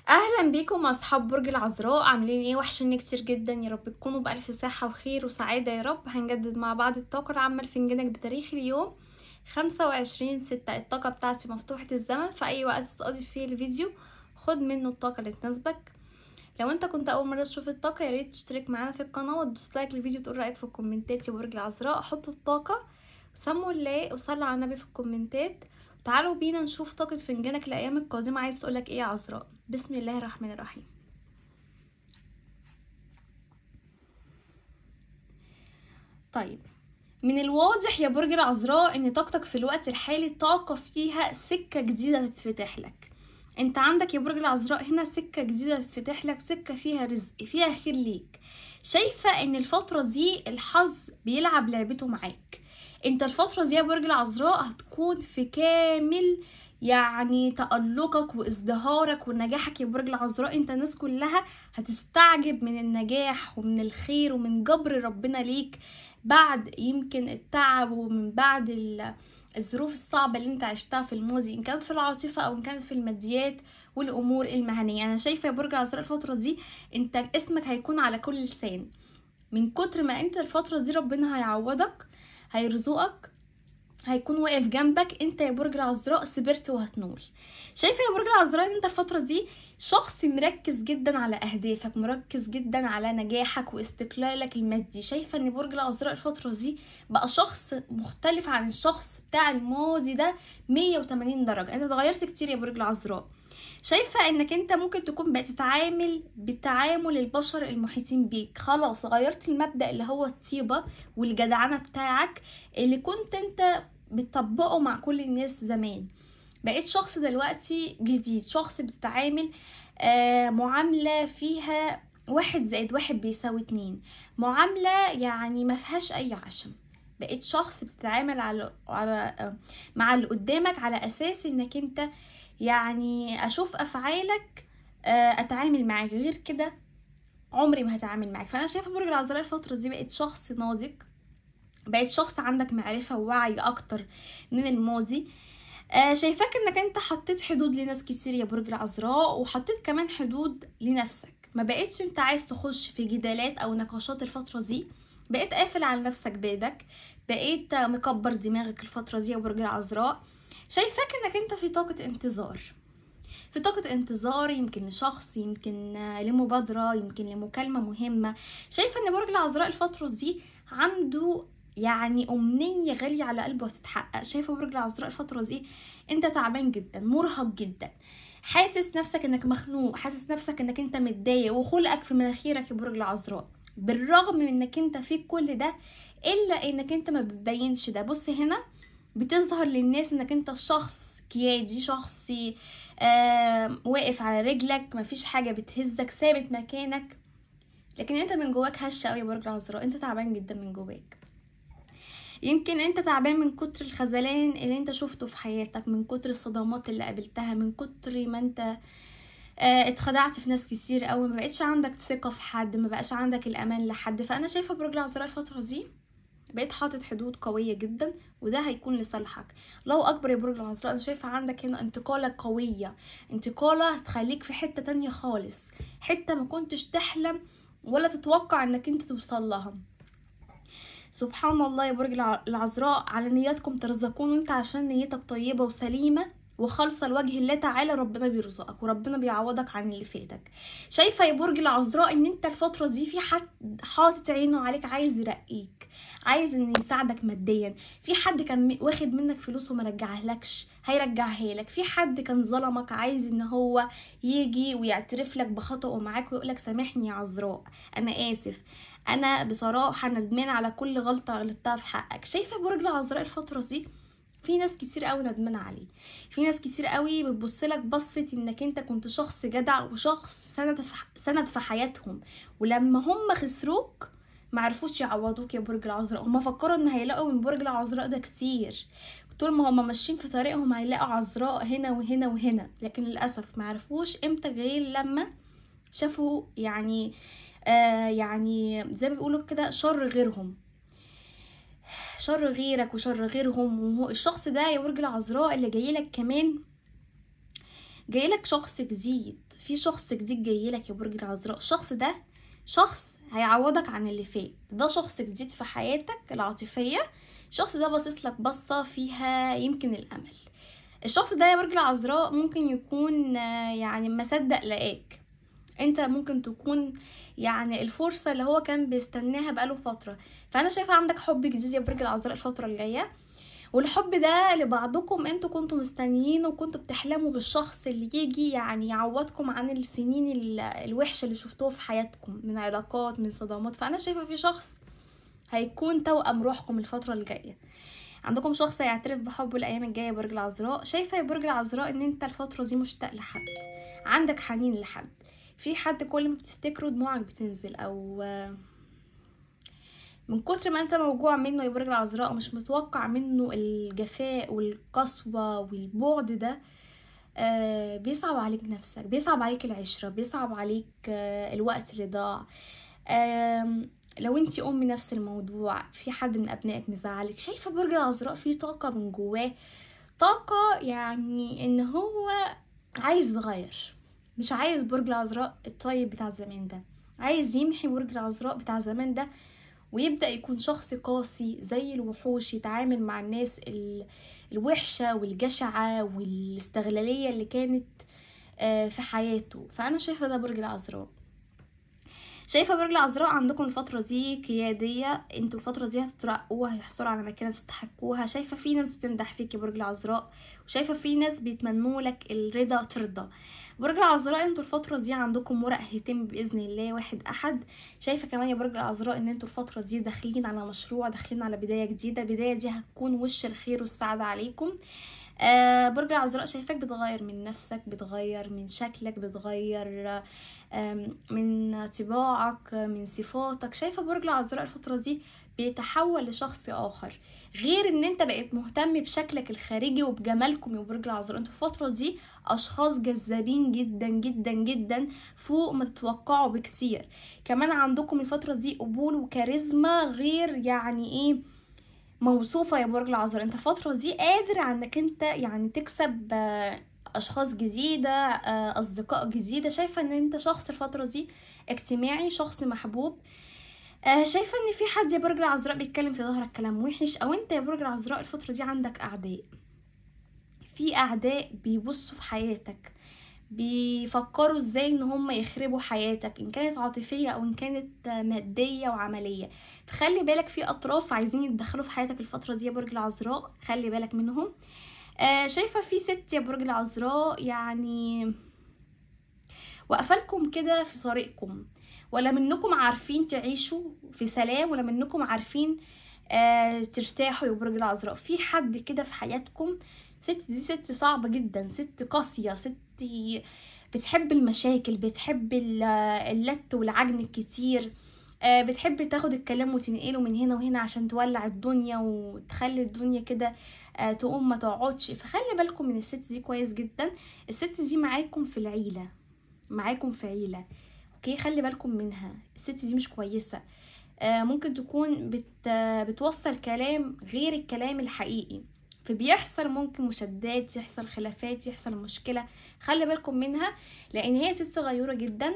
اهلا بيكم اصحاب برج العذراء، عاملين ايه؟ وحشني كتير جدا. يا رب تكونوا بالف صحه وخير وسعاده يا رب. هنجدد مع بعض الطاقه العامه لفنجانك بتاريخ اليوم 25/6. الطاقه بتاعتي مفتوحه الزمن، في اي وقت تستضيف فيه الفيديو خد منه الطاقه اللي تناسبك. لو انت كنت اول مره تشوف الطاقه، يا ريت تشترك معانا في القناه وتدوس لايك للفيديو وتقول رايك في الكومنتات. يا برج العذراء حطوا الطاقه وسموا الله وصلوا على النبي في الكومنتات. تعالوا بينا نشوف طاقة فنجانك الأيام القادمة عايز تقولك ايه يا عذراء. بسم الله الرحمن الرحيم. طيب، من الواضح يا برج العذراء ان طاقتك في الوقت الحالي طاقة فيها سكة جديدة تتفتح لك. انت عندك يا برج العذراء هنا سكة جديدة تتفتح لك، سكة فيها رزق، فيها خير ليك. شايفة ان الفترة دي الحظ بيلعب لعبته معاك. انت الفترة دي يا برج العذراء هتكون في كامل تألقك وازدهارك ونجاحك يا برج العذراء. انت الناس كلها هتستعجب من النجاح ومن الخير ومن جبر ربنا ليك بعد يمكن التعب ومن بعد الظروف الصعبة اللي انت عشتها في الماضي، ان كانت في العاطفة او ان كانت في الماديات والامور المهنية. انا شايفة يا برج العذراء الفترة دي انت اسمك هيكون على كل لسان، من كتر ما انت الفترة دي ربنا هيعوضك، هيرزقك، هيكون واقف جنبك. انت يا برج العذراء صبرت وهتنول. شايفه يا برج العذراء ان انت الفتره دي شخص مركز جدا على اهدافك، مركز جدا على نجاحك واستقلالك المادي. شايفه ان برج العذراء الفتره دي بقى شخص مختلف عن الشخص بتاع الماضي ده 180 درجه. انت اتغيرت كتير يا برج العذراء. شايفه انك انت ممكن تكون بتتعامل بتعامل البشر المحيطين بيك، خلاص غيرت المبدأ اللي هو الطيبه والجدعنه بتاعك اللي كنت انت بتطبقه مع كل الناس زمان. بقيت شخص دلوقتي جديد، شخص بتتعامل معاملة فيها 1+1=2، معاملة ما فيهاش اي عشم. بقيت شخص بتتعامل مع اللي قدامك على اساس انك انت اشوف افعالك، اتعامل معاك، غير كده عمري ما هتعامل معاك. فانا شايفه برج العذراء الفتره دي بقيت شخص ناضج، بقيت شخص عندك معرفة ووعي اكتر من الماضي. شايفاك انك انت حطيت حدود لناس كتير يا برج العذراء، وحطيت كمان حدود لنفسك. ما بقيتش انت عايز تخش في جدالات او نقاشات الفترة دي، بقيت قافل على نفسك بابك، بقيت مكبر دماغك الفترة دي يا برج العذراء. شايفاك انك انت في طاقة انتظار، في طاقة انتظار، يمكن لشخص، يمكن لمبادرة، يمكن لمكالمة مهمة. شايفة ان برج العذراء الفترة دي عنده أمنية غالية على قلبه هتتحقق. شايفة برج العذراء الفترة دي انت تعبان جدا، مرهق جدا، حاسس نفسك انك مخنوق، حاسس نفسك انك انت متضايق وخلقك في مناخيرك يا برج العذراء. بالرغم من انك انت فيك كل ده الا انك انت ما بتبينش ده. بص هنا، بتظهر للناس انك انت شخص كيادي، شخص واقف على رجلك، مفيش حاجة بتهزك، ثابت مكانك. لكن انت من جواك هشة قوي يا برج العذراء، انت تعبان جدا من جواك. يمكن انت تعبان من كتر الخذلان اللي انت شفته في حياتك، من كتر الصدمات اللي قابلتها، من كتر ما انت اتخدعت في ناس كتير قوي، ما بقتش عندك ثقة في حد، ما بقاش عندك الامان لحد. فانا شايفة برج العذراء الفترة دي بقيت حاطط حدود قوية جدا، وده هيكون لصالحك. الله اكبر يا برج العذراء. انا شايفة عندك هنا انتقالة قوية، انتقالة هتخليك في حتة تانية خالص، حتة ما كنتش تحلم ولا تتوقع انك انت توصل لها. سبحان الله يا برج العذراء، على نياتكم ترزقون. انت عشان نيتك طيبة وسليمة وخالصة لوجه الله تعالى ربنا بيرزقك وربنا بيعوضك عن اللي فاتك. شايفة يا برج العذراء ان انت الفترة دي في حد حاطط عينه عليك، عايز يرقيك، عايز ان يساعدك ماديا. في حد كان واخد منك فلوس وما رجعهالكش، هيرجعها لك. في حد كان ظلمك، عايز ان هو يجي ويعترف لك بخطأه معاك ويقولك سامحني يا عذراء، انا اسف، انا بصراحه ندمان على كل غلطه غلطتها في حقك. شايفه برج العذراء الفتره دي في ناس كتير قوي ندمانه عليه، في ناس كتير قوي بتبصلك بصه انك انت كنت شخص جدع وشخص سند في حياتهم، ولما هم خسروك معرفوش يعوضوك يا برج العذراء. هم فكروا ان هيلاقوا من برج العذراء ده كتير، طول ما هم ماشيين في طريقهم هيلاقوا عذراء هنا وهنا وهنا، لكن للاسف معرفوش امتى غير لما شافوا زي ما بيقولوا كده شر غيرهم، شر غيرك وشر غيرهم. وهو الشخص ده يا برج العذراء اللي جايلك كمان، جايلك شخص جديد في شخص جديد جاي لك يا برج العذراء. الشخص ده شخص هيعوضك عن اللي فات، ده شخص جديد في حياتك العاطفية. الشخص ده باصص لك بصة فيها يمكن الامل. الشخص ده يا برج العذراء ممكن يكون يعني ما صدق لقاك. انت ممكن تكون يعني الفرصة اللي هو كان بيستناها بقاله فترة. فانا شايفة عندك حب جديد يا برج العذراء الفترة الجاية، والحب ده لبعضكم انتوا كنتوا مستنيين وكنتوا بتحلموا بالشخص اللي يجي يعني يعوضكم عن السنين الوحشة اللي شفتوها في حياتكم من علاقات من صدامات. فانا شايفة في شخص هيكون توأم روحكم الفترة الجاية. عندكم شخص هيعترف بحبه الايام الجايه يا برج العذراء. شايفه يا برج العذراء ان انت الفتره دي مشتاق لحد، عندك حنين لحد، في حد كل ما بتفتكره دموعك بتنزل، او من كتر ما انت موجوع منه يا برج العذراء ومش متوقع منه الجفاء والقسوه والبعد ده، بيصعب عليك نفسك، بيصعب عليك العشره، بيصعب عليك الوقت اللي ضاع. لو انتي ام نفس الموضوع، في حد من ابنائك مزعلك. شايفه برج العذراء فيه طاقه من جواه، طاقه يعني ان هو عايز يتغير، مش عايز برج العذراء الطيب بتاع زمان ده، عايز يمحي برج العذراء بتاع زمان ده ويبدأ يكون شخص قاسي زي الوحوش، يتعامل مع الناس الوحشة والجشعة والاستغلالية اللي كانت في حياته. فأنا شايفة ده برج العذراء. شايفه برج العذراء عندكم الفتره دي قياديه، انتوا الفتره دي هتترقوا وهيحصلوا على مكانه تستحقوها. شايفه في ناس بتمدح فيك يا برج العذراء، وشايفه في ناس بيتمنوا لك الرضا ترضى. برج العذراء انتوا الفتره دي عندكم ورق هيتم باذن الله 1/1. شايفه كمان يا برج العذراء ان انتوا الفتره دي داخلين على مشروع، داخلين على بدايه جديده، البدايه دي هتكون وش الخير والسعاده عليكم. برج العذراء شايفاك بتغير من نفسك، بتغير من شكلك، بتغير من طباعك، من صفاتك. شايفه برج العذراء الفتره دي بيتحول لشخص اخر، غير ان انت بقيت مهتم بشكلك الخارجي وبجمالكم يا برج العذراء. انتوا الفتره دي اشخاص جذابين جدا جدا جدا فوق ما تتوقعوا بكثير. كمان عندكم الفتره دي قبول وكاريزما غير يعني ايه موصوفة يا برج العذراء. انت الفترة دي قادر انك انت يعني تكسب اشخاص جديدة، اصدقاء جديدة. شايفة ان انت شخص الفترة دي اجتماعي، شخص محبوب. شايفة ان في حد يا برج العذراء بيتكلم في ظهرك كلام وحش، او انت يا برج العذراء الفترة دي عندك اعداء. في اعداء بيبصوا في حياتك، بيفكروا ازاي ان هم يخربوا حياتك، ان كانت عاطفية او ان كانت مادية وعملية. فخلي بالك في اطراف عايزين يتدخلوا في حياتك الفترة دي يا برج العذراء، خلي بالك منهم. شايفة في ست يا برج العذراء يعني وقفلكم كده في طريقكم، ولا منكم عارفين تعيشوا في سلام، ولا منكم عارفين ترتاحوا يا برج العذراء. في حد كده في حياتكم، ست دي ست صعبة جدا، ست قاسية، ست بتحب المشاكل، بتحب اللت والعجن الكتير، بتحب تاخد الكلام وتنقله من هنا وهنا عشان تولع الدنيا وتخلي الدنيا كده تقوم ما تقعدش. فخلي بالكم من الست دي كويس جدا. الست دي معاكم في العيلة، معاكم في عيلة، اوكي؟ خلي بالكم منها، الست دي مش كويسة. ممكن تكون بتوصل كلام غير الكلام الحقيقي، فبيحصل ممكن مشادات، يحصل خلافات، يحصل مشكلة. خلي بالكم منها لان هي ست غيورة جدا،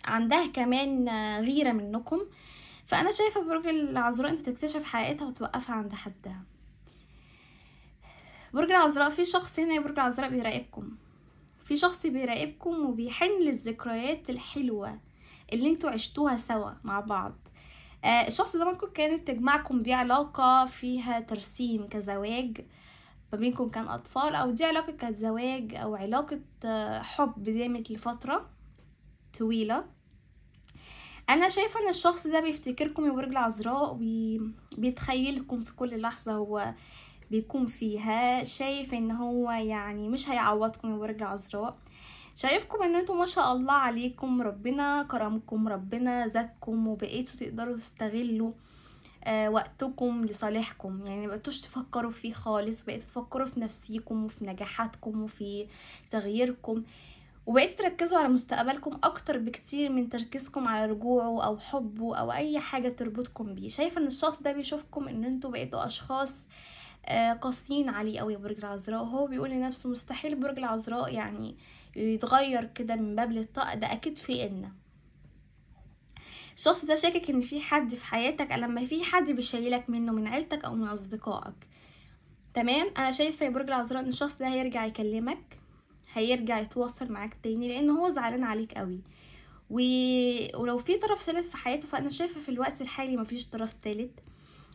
عندها كمان غيرة منكم. فانا شايفة برج العذراء انت تكتشف حقيقتها وتوقفها عند حدها. برج العذراء في شخص هنا يا برج العذراء بيراقبكم، في شخص بيراقبكم وبيحن للذكريات الحلوة اللي انتوا عشتوها سوا مع بعض. الشخص ده ممكن كانت تجمعكم دي علاقة فيها ترسيم كزواج ما بينكم، كان أطفال، أو دي علاقة كانت زواج أو علاقة حب دامت لفترة طويلة. أنا شايفة إن الشخص ده بيفتكركم يا برج العذراء وبيتخيلكم في كل لحظة هو بيكون فيها. شايف إن هو يعني مش هيعوضكم يا برج العذراء، شايفكم ان انتوا ما شاء الله عليكم، ربنا كرمكم، ربنا زادكم، وبقيتوا تقدروا تستغلوا وقتكم لصالحكم. يعني مبقيتوش تفكروا فيه خالص، وبقيتوا تفكروا في نفسيكم وفي نجاحاتكم وفي تغييركم، وبقيتوا تركزوا على مستقبلكم اكتر بكتير من تركيزكم على رجوعه او حبه او اي حاجة تربطكم بيه. شايفة ان الشخص ده بيشوفكم ان انتوا بقيتوا اشخاص قاسيين عليه قوي يا برج العذراء، وهو بيقول لنفسه مستحيل برج العذراء يعني يتغير كده من باب للطاقة، ده اكيد في ان الشخص ده شاكك ان في حد في حياتك، لما في حد بيشيلك منه من عيلتك او من اصدقائك. تمام، انا شايفه يا برج العذراء ان الشخص ده هيرجع يكلمك، هيرجع يتواصل معاك تاني، لان هو زعلان عليك قوي. ولو في طرف ثالث في حياته، فانا شايفه في الوقت الحالي مفيش طرف ثالث،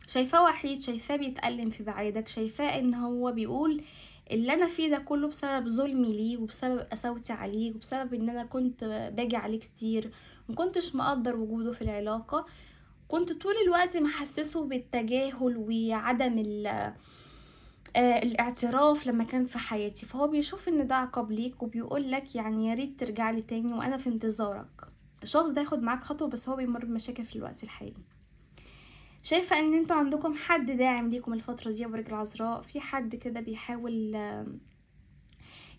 شايفاه وحيد، شايفاه بيتألم في بعيدك، شايفاه ان هو بيقول اللي انا فيه ده كله بسبب ظلمي ليه، وبسبب قساوتي عليه، وبسبب ان انا كنت باجي عليه كتير، مكنتش مقدر وجوده في العلاقة، كنت طول الوقت محسسه بالتجاهل وعدم الاعتراف لما كان في حياتي. فهو بيشوف ان ده عقاب ليك، وبيقول لك يعني يا ريت ترجع لي تاني وانا في انتظارك. الشخص ده ياخد معاك خطوة، بس هو بيمر بمشاكل في الوقت الحالي. شايفة ان انتوا عندكم حد داعم ليكم الفترة دي يا برج العذراء، في حد كده بيحاول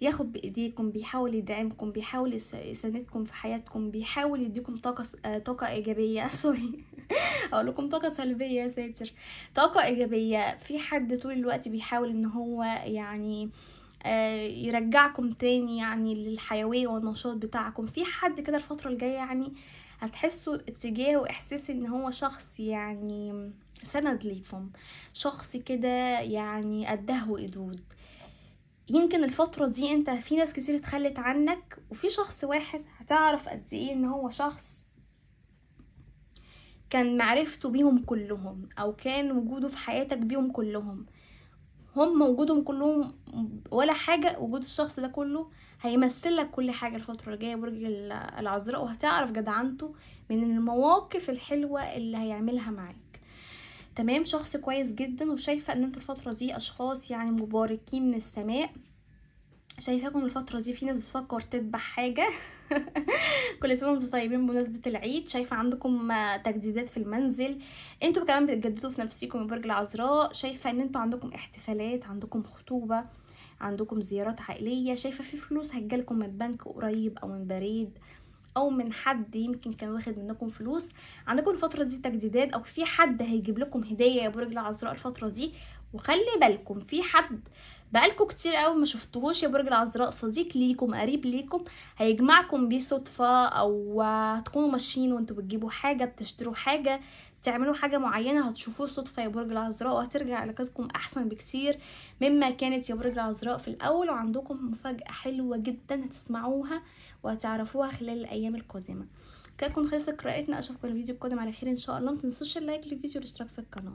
ياخد بايديكم، بيحاول يدعمكم، بيحاول يساندكم في حياتكم، بيحاول يديكم طاقة ايجابية سوري اقول لكم طاقة سلبية، يا ساتر. طاقة ايجابية، في حد طول الوقت بيحاول ان هو يعني يرجعكم تاني يعني للحيوية والنشاط بتاعكم. في حد كده الفترة الجاية يعني هتحسوا اتجاه واحساس ان هو شخص يعني سند ليكم، شخص كده يعني قده وقدود. يمكن الفترة دي انت في ناس كتير اتخلت عنك، وفي شخص واحد هتعرف قد ايه ان هو شخص كان معرفته بيهم كلهم، او كان وجوده في حياتك بيهم كلهم. هم وجودهم كلهم ولا حاجة، وجود الشخص ده كله هيمثلك كل حاجة الفترة الجاية برج العذراء، وهتعرف جدعنته من المواقف الحلوة اللي هيعملها معاك. تمام، شخص كويس جدا، وشايفة ان انتوا الفترة دي اشخاص يعني مباركين من السماء. شايفاكم الفترة دي في ناس بتفكر تذبح حاجة كل سنة وانتم طيبين بمناسبة العيد. شايفة عندكم تجديدات في المنزل، انتوا كمان بتجددوا في نفسكم يا برج العذراء. شايفة ان انتوا عندكم احتفالات، عندكم خطوبة، عندكم زيارات عائلية. شايفة في فلوس هتجيلكم من بنك قريب او من بريد او من حد يمكن كان واخد منكم فلوس. عندكم الفترة دي تجديدات، او في حد هيجيب لكم هدية يا برج العذراء الفترة دي. وخلي بالكم في حد بقالكم كتير قوي ما شفتوهوش يا برج العذراء، صديق ليكم قريب ليكم هيجمعكم بيه صدفة، او هتكونوا ماشيين وانتوا بتجيبوا حاجة، بتشتروا حاجة، تعملوا حاجة معينة، هتشوفوه صدفة يا برج العذراء، وهترجع علاقتكم احسن بكثير مما كانت يا برج العذراء في الاول. وعندكم مفاجأة حلوة جدا هتسمعوها وهتعرفوها خلال الايام القادمة. كده تكون خلصت قراءتنا، اشوفكم الفيديو القادم على خير ان شاء الله. متنسوش اللايك للفيديو والاشتراك في القناة.